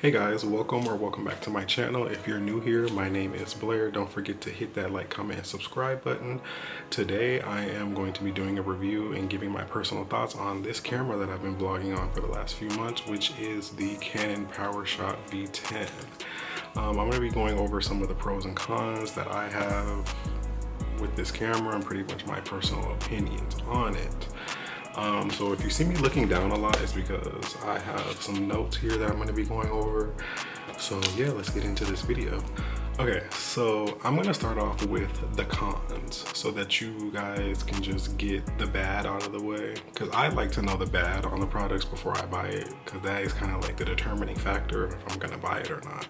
Hey guys, welcome back to my channel. If you're new here, my name is Blair. Don't forget to hit that like, comment, and subscribe button. Today I am going to be doing a review and giving my personal thoughts on this camera that I've been vlogging on for the last few months, which is the Canon Powershot V10. I'm going to be going over some of the pros and cons that I have with this camera and pretty much my personal opinions on it. So if you see me looking down a lot, it's because I have some notes here that I'm going to be going over. So yeah, let's get into this video. Okay, so I'm going to start off with the cons so that you guys can just get the bad out of the way, because I like to know the bad on the products before I buy it, because that is kind of like the determining factor if I'm going to buy it or not.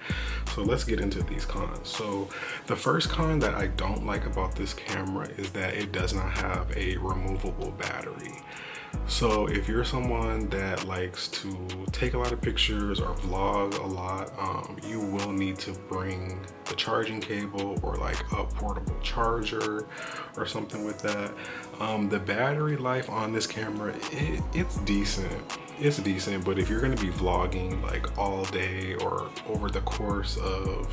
So let's get into these cons. So the first con that I don't like about this camera is that it does not have a removable battery. So if you're someone that likes to take a lot of pictures or vlog a lot, you will need to bring the charging cable or like a portable charger or something with that. The battery life on this camera, it's decent. It's decent, but if you're going to be vlogging like all day or over the course of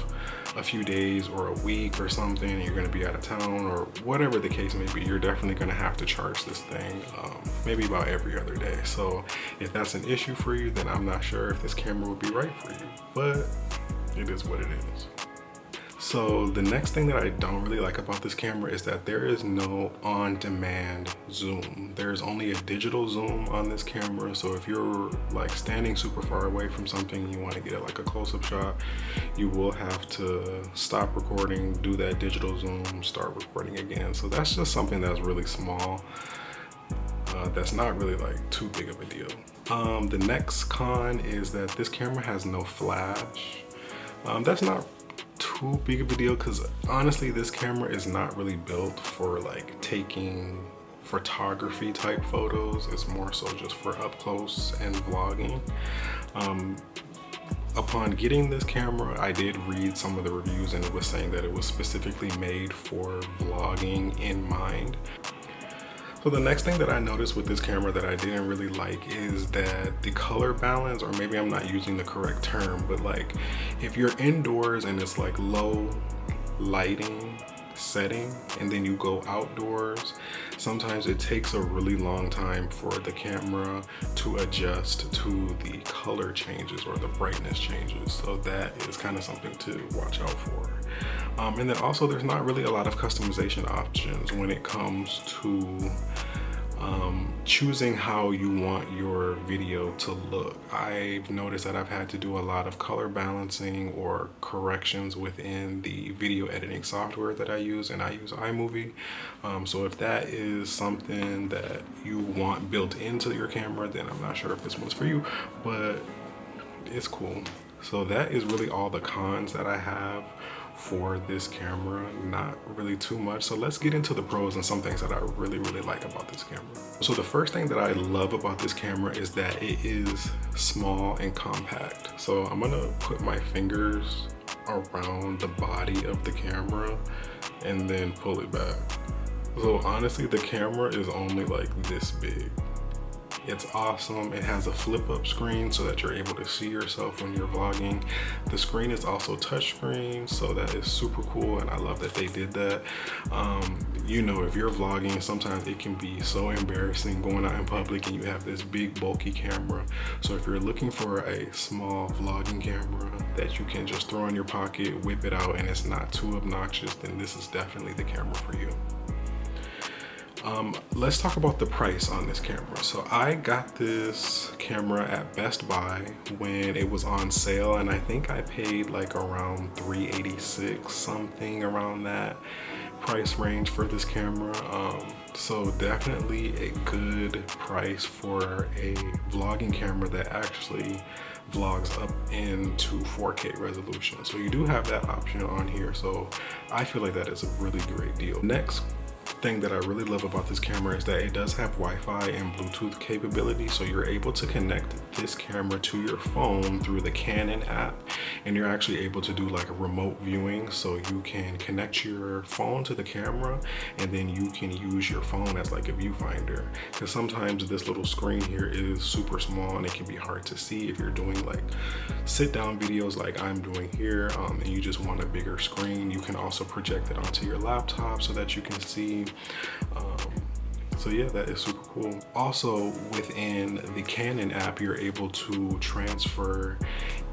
a few days or a week or something, you're going to be out of town or whatever the case may be, you're definitely going to have to charge this thing maybe about every other day. So if that's an issue for you, then I'm not sure if this camera would be right for you, but it is what it is. So the next thing that I don't really like about this camera is that there is no on-demand zoom. There's only a digital zoom on this camera. So if you're like standing super far away from something, you want to get like a close-up shot, you will have to stop recording, do that digital zoom, start recording again. So that's just something that's really small. That's not really like too big of a deal. The next con is that this camera has no flash. That's not too big of a deal, because honestly this camera is not really built for like taking photography type photos. It's more so just for up close and vlogging. Upon getting this camera, I did read some of the reviews and it was saying that it was specifically made for vlogging in mind. So the next thing that I noticed with this camera that I didn't really like is that the color balance, or maybe I'm not using the correct term, but like if you're indoors and it's like low lighting setting and then you go outdoors, sometimes it takes a really long time for the camera to adjust to the color changes or the brightness changes. So that is kind of something to watch out for. And then also there's not really a lot of customization options when it comes to choosing how you want your video to look. I've noticed that I've had to do a lot of color balancing or corrections within the video editing software that I use, and I use iMovie. So if that is something that you want built into your camera, then I'm not sure if this one's for you, but it's cool. So that is really all the cons that I have for this camera. Not really too much. So let's get into the pros and some things that I really like about this camera. So the first thing that I love about this camera is that it is small and compact. So I'm gonna put my fingers around the body of the camera and then pull it back. So honestly, the camera is only like this big. It's awesome. It has a flip up screen so that you're able to see yourself when you're vlogging. The screen is also touchscreen, so that is super cool, and I love that they did that. You know, if you're vlogging, sometimes it can be so embarrassing going out in public and you have this big bulky camera. So if you're looking for a small vlogging camera that you can just throw in your pocket, whip it out, and it's not too obnoxious, then this is definitely the camera for you. Let's talk about the price on this camera. So I got this camera at Best Buy when it was on sale, and I think I paid like around $386, something around that price range for this camera. So definitely a good price for a vlogging camera that actually vlogs up into 4K resolution. So you do have that option on here, so I feel like that is a really great deal. Next thing that I really love about this camera is that it does have Wi-Fi and Bluetooth capability, so you're able to connect this camera to your phone through the Canon app, and you're actually able to do like a remote viewing, so you can connect your phone to the camera and then you can use your phone as like a viewfinder, because sometimes this little screen here is super small and it can be hard to see if you're doing like sit down videos like I'm doing here, and you just want a bigger screen. You can also project it onto your laptop so that you can see. So yeah, that is super cool. Also, within the Canon app, you're able to transfer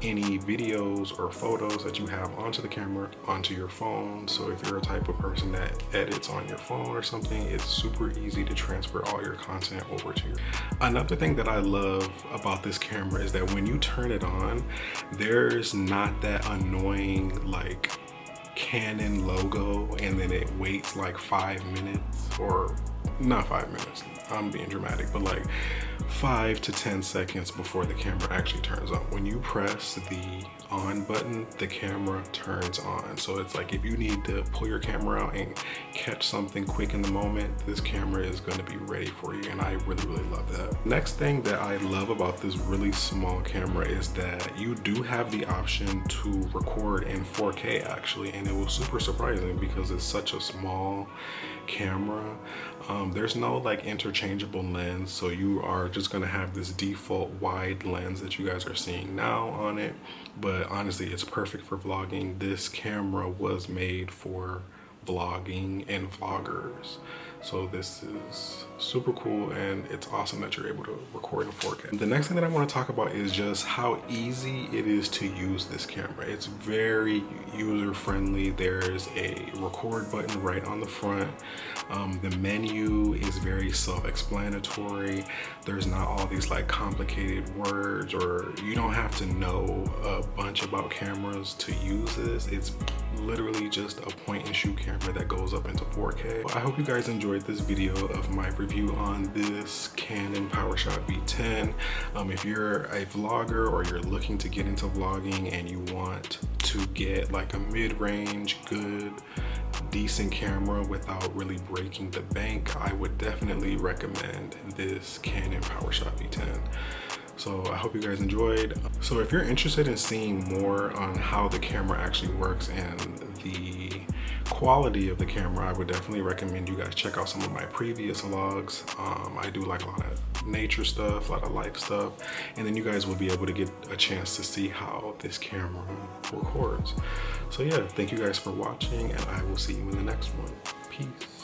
any videos or photos that you have onto the camera onto your phone. So if you're a type of person that edits on your phone or something, it's super easy to transfer all your content over to your. Another thing that I love about this camera is that when you turn it on, there's not that annoying like Canon logo and then it waits like 5 minutes, or not 5 minutes, I'm being dramatic, but like 5 to 10 seconds before the camera actually turns on. When you press the on button, the camera turns on. So it's like if you need to pull your camera out and catch something quick in the moment, this camera is going to be ready for you, and I really love that. Next thing that I love about this really small camera is that you do have the option to record in 4K actually, and it was super surprising because it's such a small camera. There's no like interchangeable lens, so you are just going to have this default wide lens that you guys are seeing now on it, but honestly it's perfect for vlogging. This camera was made for vlogging and vloggers, so this is super cool, and it's awesome that you're able to record in 4K. The next thing that I want to talk about is just how easy it is to use this camera. It's very user friendly. There's a record button right on the front. The menu is very self-explanatory. There's not all these like complicated words, or you don't have to know a bunch about cameras to use this. It's literally just a point and shoot camera that goes up into 4K. Well, I hope you guys enjoyed this video of my review on this Canon Powershot V10. If you're a vlogger or you're looking to get into vlogging and you want to get like a mid-range, good, decent camera without really breaking the bank, I would definitely recommend this Canon Powershot V10. So I hope you guys enjoyed. So if you're interested in seeing more on how the camera actually works and the quality of the camera, I would definitely recommend you guys check out some of my previous vlogs. I do like a lot of nature stuff, a lot of life stuff, and then you guys will be able to get a chance to see how this camera records. So yeah, thank you guys for watching, and I will see you in the next one. Peace.